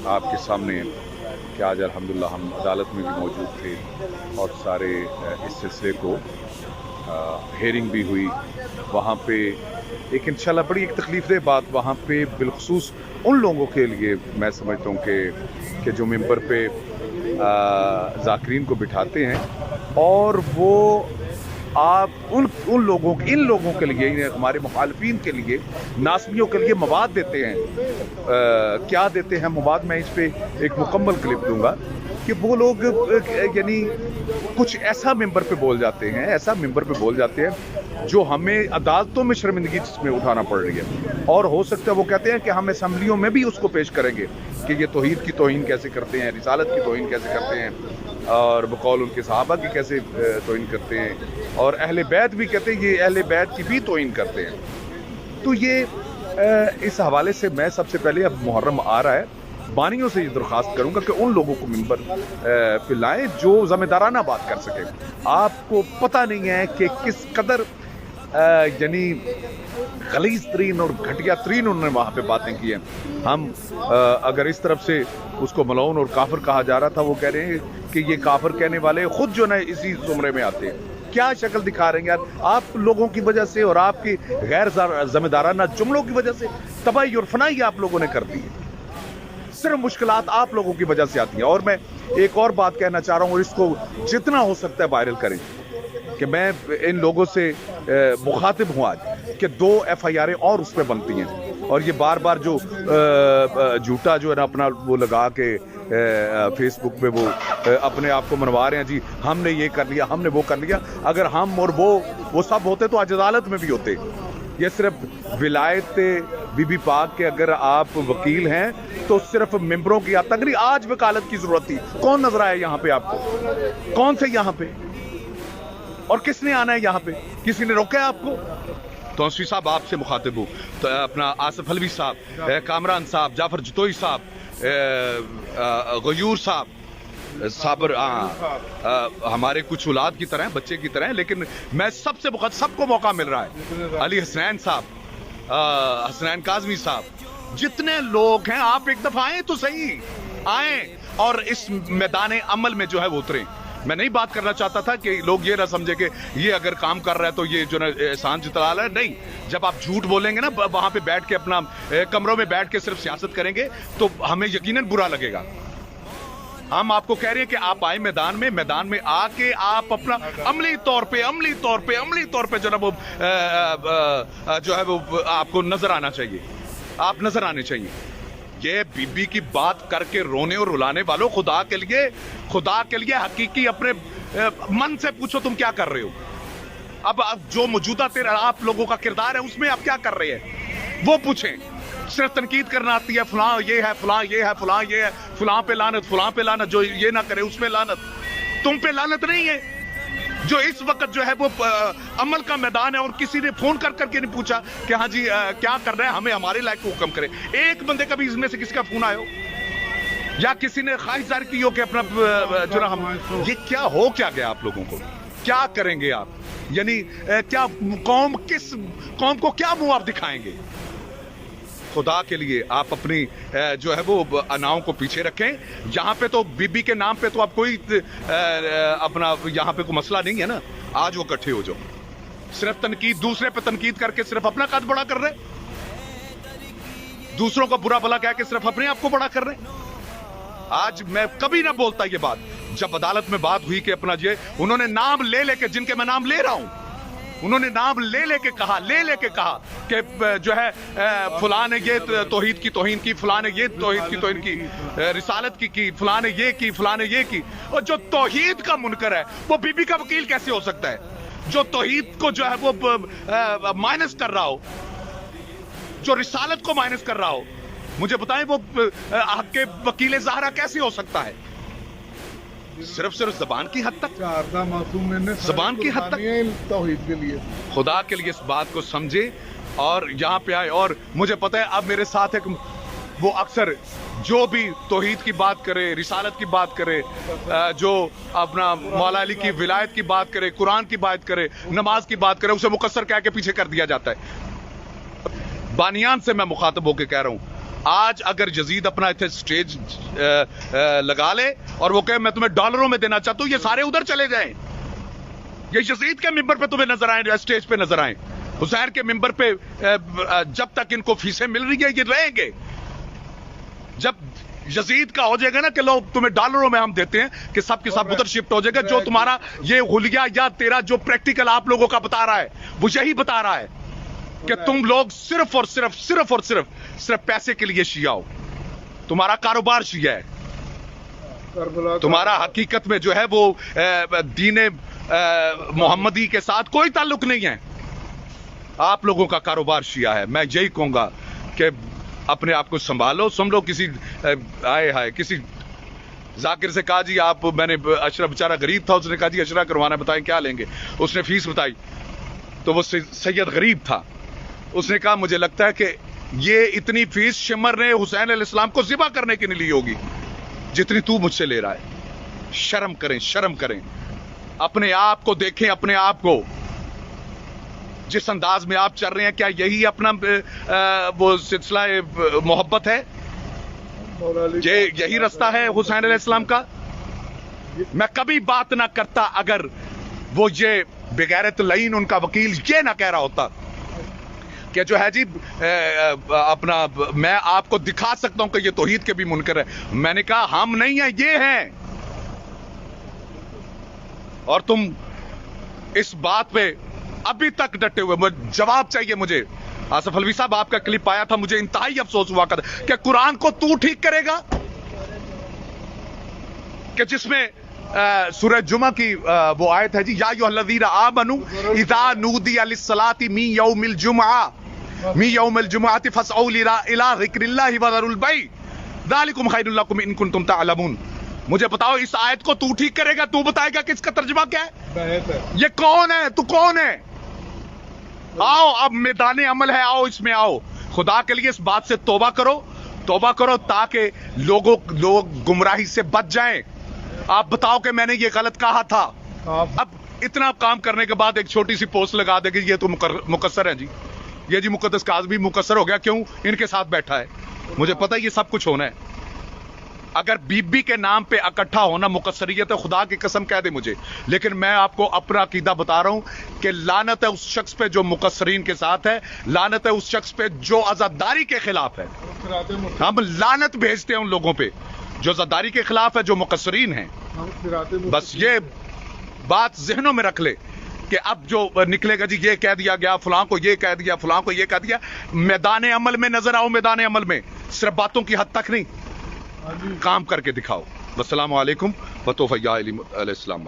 आपके सामने कि आज अल्हम्दुलिल्लाह हम अदालत में भी मौजूद थे और सारे इस सिलसिले को हेयरिंग भी हुई वहाँ पे। एक इंशाल्लाह बड़ी एक तकलीफ़देह बात वहाँ पे बिलखसूस उन लोगों के लिए मैं समझता हूँ कि जो मिंबर पे ज़ाकिरीन को बिठाते हैं और वो आप इन लोगों के लिए, हमारे मुखालफीन के लिए, नासबियों के लिए मवाद देते हैं। क्या देते हैं मवाद? मैं इस पे एक मुकम्मल क्लिप दूंगा कि वो लोग यानी कुछ ऐसा मिंबर पे बोल जाते हैं जो हमें अदालतों में शर्मिंदगी जिसमें उठाना पड़ रही है। और हो सकता है वो कहते हैं कि हम असम्बलियों में भी उसको पेश करेंगे कि ये तौहीद की तौहीन कैसे करते हैं, रिसालत की तौहीन कैसे करते हैं, और बकौल उनके सहाबा की कैसे तौहीन करते हैं, और अहले बैत भी कहते हैं ये अहले बैत की भी तौहीन करते हैं। तो ये इस हवाले से मैं सबसे पहले, अब मुहर्रम आ रहा है, बानियों से ये दरख्वास्त करूंगा कि उन लोगों को मिंबर पे लाएं जो ज़िम्मेदाराना बात कर सकें। आपको पता नहीं है कि किस कदर यानी गलीज़ तरीन और घटिया तरीन उन्होंने वहाँ पे बातें की हैं। हम अगर इस तरफ से उसको मलऊन और काफिर कहा जा रहा था, वो कह रहे हैं कि ये काफिर कहने वाले खुद जो ना इसी जुमरे में आते हैं। क्या शक्ल दिखा रहे हैं यार? आप लोगों की वजह से और आपकी गैर ज़िम्मेदाराना जुमलों की वजह से तबाही और फनाही आप लोगों ने कर दी है। सिर्फ मुश्किलात आप लोगों की वजह से आती हैं। और मैं एक और बात कहना चाह रहा हूँ, और इसको जितना हो सकता है वायरल करें, कि मैं इन लोगों से मुखातिब हूँ आज कि 2 FIR और उस पर बनती हैं। और ये बार बार जो झूठा जो है ना अपना वो लगा के फेसबुक पे वो अपने आप को मनवा रहे हैं, जी हमने ये कर लिया, हमने वो कर लिया। अगर हम और वो सब होते तो आज अदालत में भी होते। ये सिर्फ विलायत बीबी पाक के अगर आप वकील हैं तो सिर्फ मेंबरों की तक नहीं, आज वकालत की जरूरत थी। कौन नजर आया यहाँ पे आपको? कौन से यहाँ पे? और किसने आना है यहाँ पे? किसी ने रोका है आपको? तौसीफ साहब आपसे मुखातिब हूँ, तो अपना आसिफ अलवी साहब, कामरान साहब, जाफर जतोई साहब, गयूर साहब, साबर हमारे कुछ औलाद की तरह, बच्चे की तरह, लेकिन मैं सबसे सबको मौका मिल रहा है। अली हसनैन साहब, हसनैन काजमी साहब, जितने लोग हैं आप एक दफा आए तो सही, आए और इस मैदान अमल में जो है वो उतरे। मैं नहीं बात करना चाहता था कि लोग ये ना समझे कि ये अगर काम कर रहा है तो ये जो ना एहसान जता रहा है। नहीं, जब आप झूठ बोलेंगे ना वहां पे बैठ के, अपना कमरों में बैठ के सिर्फ सियासत करेंगे तो हमें यकीनन बुरा लगेगा। हम आपको कह रहे हैं कि आप आए मैदान में आके आप अपना अमली तौर पे जो ना वो जो है वो आपको नजर आना चाहिए, आप नजर आने चाहिए। ये बीबी की बात करके रोने और रुलाने वालों, खुदा के लिए हकीकी अपने मन से पूछो तुम क्या कर रहे हो। अब जो मौजूदा तेरा आप लोगों का किरदार है उसमें आप क्या कर रहे हैं वो पूछें। सिर्फ तनकीद करना आती है, फलां ये है, फलां ये है, फलां ये है, फलां पे लानत, जो ये ना करे उस पे लानत। तुम पे लानत नहीं है जो इस वक्त जो है वो अमल का मैदान है और किसी ने फोन करके नहीं पूछा कि हाँ जी क्या कर रहे हैं, हमें हमारे लायक को हुक्म करे। एक बंदे का भी इसमें से किसी का फोन आयो या किसी ने ख्वाहिश जाहिर की हो कि अपना जो ना हम ये क्या हो क्या गया आप लोगों को? क्या करेंगे आप? यानी क्या कौम को क्या मुंह आप दिखाएंगे? खुदा के लिए आप अपनी जो है वो अनाओं को पीछे रखें। यहाँ पे तो बीबी के नाम पे तो आप कोई अपना यहाँ पे कोई मसला नहीं है ना। आज वो इकट्ठे हो जाओ, सिर्फ तनकीद, दूसरे पे तनकीद करके सिर्फ अपना कद बड़ा कर रहे, दूसरों का बुरा भला कह के सिर्फ अपने आप को बड़ा कर रहे। आज मैं कभी ना बोलता ये बात, जब अदालत में बात हुई कि अपना ये उन्होंने नाम ले लेके, जिनके मैं नाम ले रहा हूं, उन्होंने नाम ले लेके कहा कि जो है फलां ने ये तौहीद की तौहीन की, फलां ने ये तौहीद की तौहीन की, रिसालत की, फलां ने ये की, फलां ने ये की। और जो तौहीद का मुनकर है वो बीबी का वकील कैसे हो सकता है? जो तौहीद को जो है वो माइनस कर रहा हो, जो रिसालत को माइनस कर रहा हो, मुझे बताएं वो हक के वकील ज़हरा कैसे हो सकता है? सिर्फ ज़बान की हद तक, ज़बान की हद तक। तौहीद के लिए, खुदा के लिए इस बात को समझे और यहाँ पे आए। और मुझे पता है अब मेरे साथ एक वो अक्सर جو بھی توحید کی بات کرے، رسالت کی بات کرے، جو اپنا مولا علی کی ولایت کی بات کرے، قرآن کی بات کرے، نماز کی بات کرے، اسے مقصر کہہ کے پیچھے کر دیا جاتا ہے۔ بانیان سے میں مخاطب ہو کے کہہ رہا ہوں، آج اگر یزید اپنا سٹیج لگا لے اور وہ کہے میں تمہیں ڈالروں میں دینا چاہتا ہوں، یہ سارے ادھر چلے جائیں، یہ یزید کے ممبر پہ تمہیں نظر آئیں، اسٹیج پہ نظر آئیں، حسین کے ممبر پہ جب تک ان کو فیسیں مل رہی ہیں یہ رہیں گے۔ جب یزید کا ہو جائے گا نا کہ لوگ تمہیں ڈالروں میں ہم دیتے ہیں، کہ سب کے سب ادھر شفٹ ہو جائے گا، جو تمہارا یہ غلیہ یا تیرا جو پریکٹیکل آپ لوگوں کا بتا رہا ہے وہ یہی بتا رہا ہے کہ تم لوگ صرف اور صرف پیسے کے لیے شیعہ ہو، تمہارا کاروبار شیعہ ہے، تمہارا حقیقت میں جو ہے وہ دین محمدی کے ساتھ کوئی تعلق نہیں ہے، آپ لوگوں کا کاروبار شیعہ ہے۔ میں یہی کہوں گا کہ اپنے آپ کو سنبھالو۔ سن لو کسی کسی ذاکر سے کہا جی آپ، میں نے اشرف بیچارہ غریب تھا، اس نے کہا جی اشرا کروانا بتائیں کیا لیں گے، اس نے فیس بتائی تو وہ سید غریب تھا، اس نے کہا مجھے لگتا ہے کہ یہ اتنی فیس شمر نے حسین علیہ السلام کو ذبح کرنے کے لیے لی ہوگی جتنی تو مجھ سے لے رہا ہے۔ شرم کریں، شرم کریں، اپنے آپ کو دیکھیں، اپنے آپ کو جس انداز میں آپ چل رہے ہیں، کیا یہی اپنا وہ سلسلہ محبت ہے؟ یہی رستہ ہے حسین علیہ السلام کا؟ میں کبھی بات نہ کرتا اگر وہ یہ بغیرت لعین ان کا وکیل یہ نہ کہہ رہا ہوتا کہ جو ہے جی اپنا میں آپ کو دکھا سکتا ہوں کہ یہ توحید کے بھی منکر ہے۔ میں نے کہا ہم نہیں ہیں، یہ ہیں، اور تم اس بات پہ ابھی تک ڈٹے ہوئے۔ جواب چاہیے مجھے۔ آصف الوی صاحب آپ کا کلپ آیا تھا، مجھے انتہائی افسوس ہوا کہ قرآن کو تو ٹھیک کرے گا، کہ جس میں سورہ جمعہ کی وہ آیت ہے جی یا ایھا الذین آمنوا اذا نودی للصلاۃ من یوم الجمعۃ فاسعوا الی ذکر اللہ وذروا البیع ذلکم خیر لکم ان کنتم تعلمون۔ مجھے بتاؤ اس آیت کو تو ٹھیک کرے گا؟ تو بتائے گا کہ اس کا ترجمہ کیا ہے؟ یہ کون ہے؟ تو کون ہے؟ آؤ اب میدان عمل ہے، آؤ اس میں آؤ، خدا کے لیے اس بات سے توبہ کرو، توبہ کرو تاکہ لوگ گمراہی سے بچ جائیں۔ آپ بتاؤ کہ میں نے یہ غلط کہا تھا۔ اب اتنا کام کرنے کے بعد ایک چھوٹی سی پوسٹ لگا دے گی یہ تو مقصر ہے جی، یہ جی مقدس کاظمی مقصر ہو گیا، کیوں؟ ان کے ساتھ بیٹھا ہے۔ مجھے پتہ ہے یہ سب کچھ ہونا ہے۔ اگر بی بی کے نام پہ اکٹھا ہونا مقصریت ہے، خدا کی قسم کہہ دے مجھے، لیکن میں آپ کو اپنا عقیدہ بتا رہا ہوں کہ لعنت ہے اس شخص پہ جو مقصرین کے ساتھ ہے، لعنت ہے اس شخص پہ جو عزاداری کے خلاف ہے۔ ہم لعنت بھیجتے ہیں ان لوگوں پہ جو عزاداری کے خلاف ہے، جو مقصرین ہیں۔ بس یہ بات ذہنوں میں رکھ لے کہ اب جو نکلے گا جی یہ کہہ دیا گیا، فلاں کو یہ کہہ دیا، فلاں کو یہ کہہ دیا، میدان عمل میں نظر آؤ، میدان عمل میں، صرف باتوں کی حد تک نہیں، کام کر کے دکھاؤ۔ والسلام علیکم وتوفیق علیہ السلام۔